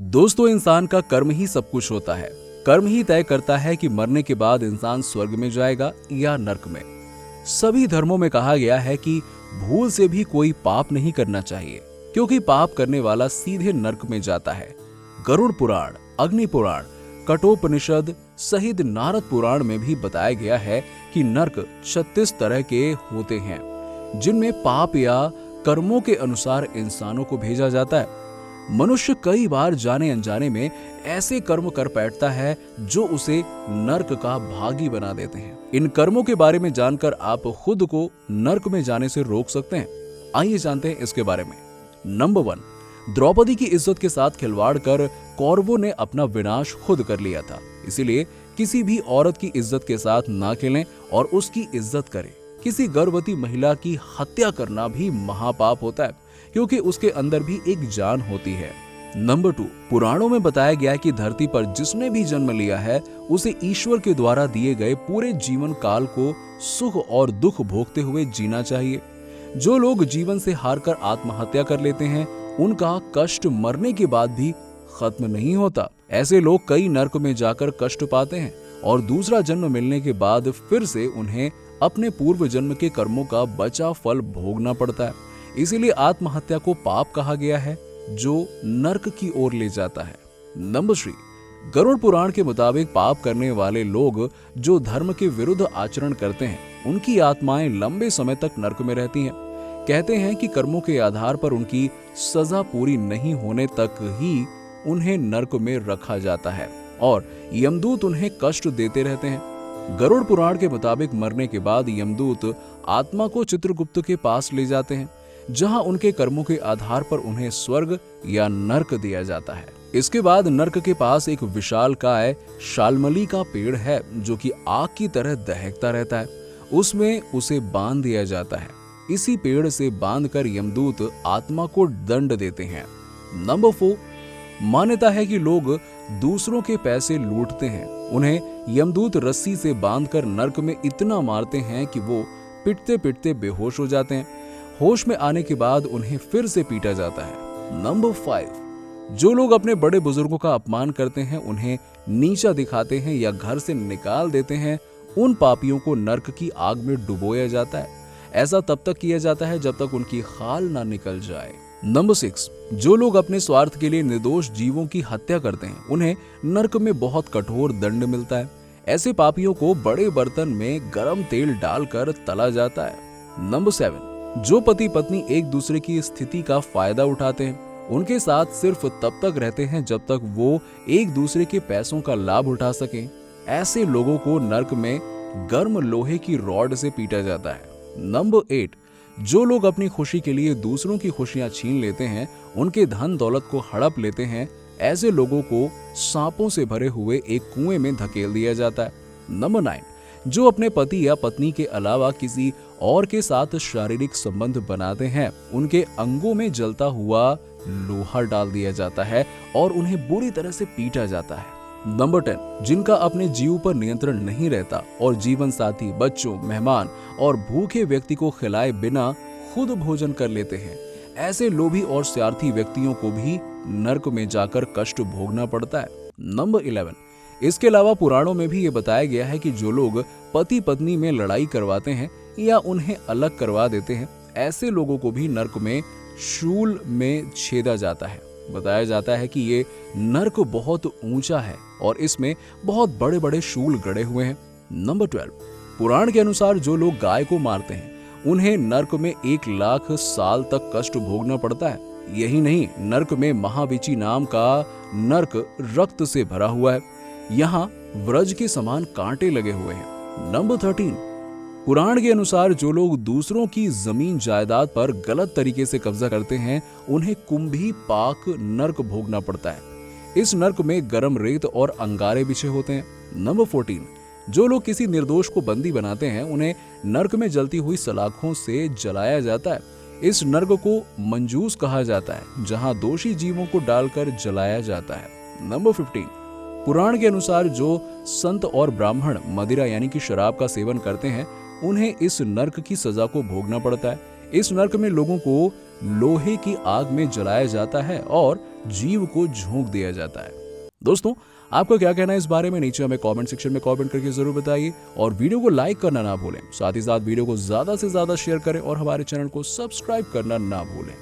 दोस्तों, इंसान का कर्म ही सब कुछ होता है। कर्म ही तय करता है कि मरने के बाद इंसान स्वर्ग में जाएगा या नर्क में। सभी धर्मों में कहा गया है कि भूल से भी कोई पाप नहीं करना चाहिए, क्योंकि पाप करने वाला सीधे नर्क में जाता है। गरुड़ पुराण, अग्नि पुराण, कठोपनिषद सहित नारद पुराण में भी बताया गया है कि नर्क 36 तरह के होते हैं, जिनमें पाप या कर्मों के अनुसार इंसानों को भेजा जाता है। मनुष्य कई बार जाने अनजाने में ऐसे कर्म कर बैठता है जो उसे नर्क का भागी बना देते हैं। इन कर्मों के बारे में जानकर आप खुद को नर्क में जाने से रोक सकते हैं। आइए जानते हैं इसके बारे में। नंबर 1, द्रौपदी की इज्जत के साथ खिलवाड़ कर कौरवों ने अपना विनाश खुद कर लिया था। इसीलिए किसी भी औरत की इज्जत के साथ ना खेलें और उसकी इज्जत करें। किसी गर्भवती महिला की हत्या करना भी महापाप होता है, क्योंकि उसके अंदर भी एक जान होती है। नंबर 2, पुराणों में बताया गया है कि धरती पर जिसने भी जन्म लिया है उसे ईश्वर के द्वारा दिए गए पूरे जीवन काल को सुख और दुख भोगते हुए जीना चाहिए। जो लोग जीवन से हारकर आत्महत्या कर लेते हैं, उनका कष्ट मरने के बाद भी खत्म नहीं होता। ऐसे लोग कई नर्क में जाकर कष्ट पाते हैं और दूसरा जन्म मिलने के बाद फिर से उन्हें अपने पूर्व जन्म के कर्मों का बचा फल भोगना पड़ता है। इसीलिए आत्महत्या को पाप कहा गया है, जो नर्क की ओर ले जाता है। नंबर 3, गरुड़ पुराण के मुताबिक पाप करने वाले लोग जो धर्म के विरुद्ध आचरण करते हैं, उनकी आत्माएं लंबे समय तक नर्क में रहती हैं। कहते हैं कि कर्मों के आधार पर उनकी सजा पूरी नहीं होने तक ही उन्हें नर्क में रखा जाता है और यमदूत उन्हें कष्ट देते रहते हैं। गरुड़ पुराण के मुताबिक मरने के बाद यमदूत आत्मा को चित्रगुप्त के पास ले जाते हैं, जहां उनके कर्मों के आधार पर उन्हें स्वर्ग या नर्क दिया जाता है। इसके बाद नर्क के पास एक विशालकाय शालमली का पेड़ है, जो कि आग की तरह दहकता रहता है। उसमें उसे बांध दिया जाता है। इसी पेड़ से बांधकर यमदूत आत्मा को दंड देते हैं। नंबर 4, मान्यता है कि लोग दूसरों के पैसे लूटते हैं। उन्हें यमदूत रस्सी से बांधकर नर्क में इतना मारते हैं कि वो पिटते पिटते बेहोश हो जाते हैं। होश में आने के बाद उन्हें फिर से पीटा जाता है। नंबर 5, जो लोग अपने बड़े बुजुर्गों का अपमान करते हैं, उन्हें नीचा दिखाते हैं या घर से निकाल देते हैं, उन पापियों को नर्क की आग में डुबोया जाता है। ऐसा तब तक किया जाता है जब तक उनकी खाल ना निकल जाए। नंबर 6, जो लोग अपने स्वार्थ के लिए निर्दोष जीवों की हत्या करते हैं, उन्हें नर्क में बहुत कठोर दंड मिलता है। ऐसे पापियों को बड़े बर्तन में गर्म तेल डालकर तला जाता है। नंबर 7, जो पति पत्नी एक दूसरे की स्थिति का फायदा उठाते हैं, उनके साथ सिर्फ तब तक रहते हैं जब तक वो एक दूसरे के पैसों का लाभ उठा सकें। ऐसे लोगों को नर्क में गर्म लोहे की रॉड से पीटा जाता है। नंबर 8, जो लोग अपनी खुशी के लिए दूसरों की खुशियां छीन लेते हैं, उनके धन दौलत को हड़प लेते हैं, ऐसे लोगों को सांपों से भरे हुए एक कुएं में धकेल दिया जाता है। नंबर 9, जो अपने पति या पत्नी के अलावा किसी और के साथ शारीरिक संबंध बनाते हैं, उनके अंगों में जलता हुआ लोहा डाल दिया जाता है और उन्हें बुरी तरह से पीटा जाता है। नंबर 10, जिनका अपने जीव पर नियंत्रण नहीं रहता और जीवन साथी, बच्चों, मेहमान और भूखे व्यक्ति को खिलाए बिना खुद भोजन कर लेते हैं, ऐसे लोभी और स्वार्थी व्यक्तियों को भी नर्क में जाकर कष्ट भोगना पड़ता है। नंबर 11, इसके अलावा पुराणों में भी ये बताया गया है कि जो लोग पति पत्नी में लड़ाई करवाते हैं या उन्हें अलग करवा देते हैं, ऐसे लोगों को भी नर्क में शूल में छेदा जाता है। बताया जाता है कि ये नर्क बहुत ऊंचा है और इसमें बहुत बड़े बड़े शूल गड़े हुए हैं। नंबर 12, पुराण के अनुसार जो लोग गाय को मारते हैं, उन्हें नर्क में 1 लाख साल तक कष्ट भोगना पड़ता है। यही नहीं, नर्क में महावीची नाम का नर्क रक्त से भरा हुआ है। यहाँ व्रज के समान कांटे लगे हुए हैं। नंबर 13, पुराण के अनुसार जो लोग दूसरों की जमीन जायदाद पर गलत तरीके से कब्जा करते हैं, उन्हें कुंभी पाक नर्क भोगना पड़ता है। इस नर्क में गर्म रेत और अंगारे बिछे होते हैं। नंबर 14, जो लोग किसी निर्दोष को बंदी बनाते हैं, उन्हें नर्क में जलती हुई सलाखों से जलाया जाता है। इस नर्क को मंजूस कहा जाता है, जहां दोषी जीवों को डालकर जलाया जाता है। नंबर 15, पुराण के अनुसार जो संत और ब्राह्मण मदिरा यानी कि शराब का सेवन करते हैं, उन्हें इस नर्क की सजा को भोगना पड़ता है। इस नर्क में लोगों को लोहे की आग में जलाया जाता है और जीव को झोंक दिया जाता है। दोस्तों, आपका क्या कहना है इस बारे में? नीचे हमें कमेंट सेक्शन में कमेंट करके जरूर बताइए और वीडियो को लाइक करना ना भूलें। साथ ही साथ वीडियो को ज्यादा से ज्यादा शेयर करें और हमारे चैनल को सब्सक्राइब करना ना भूलें।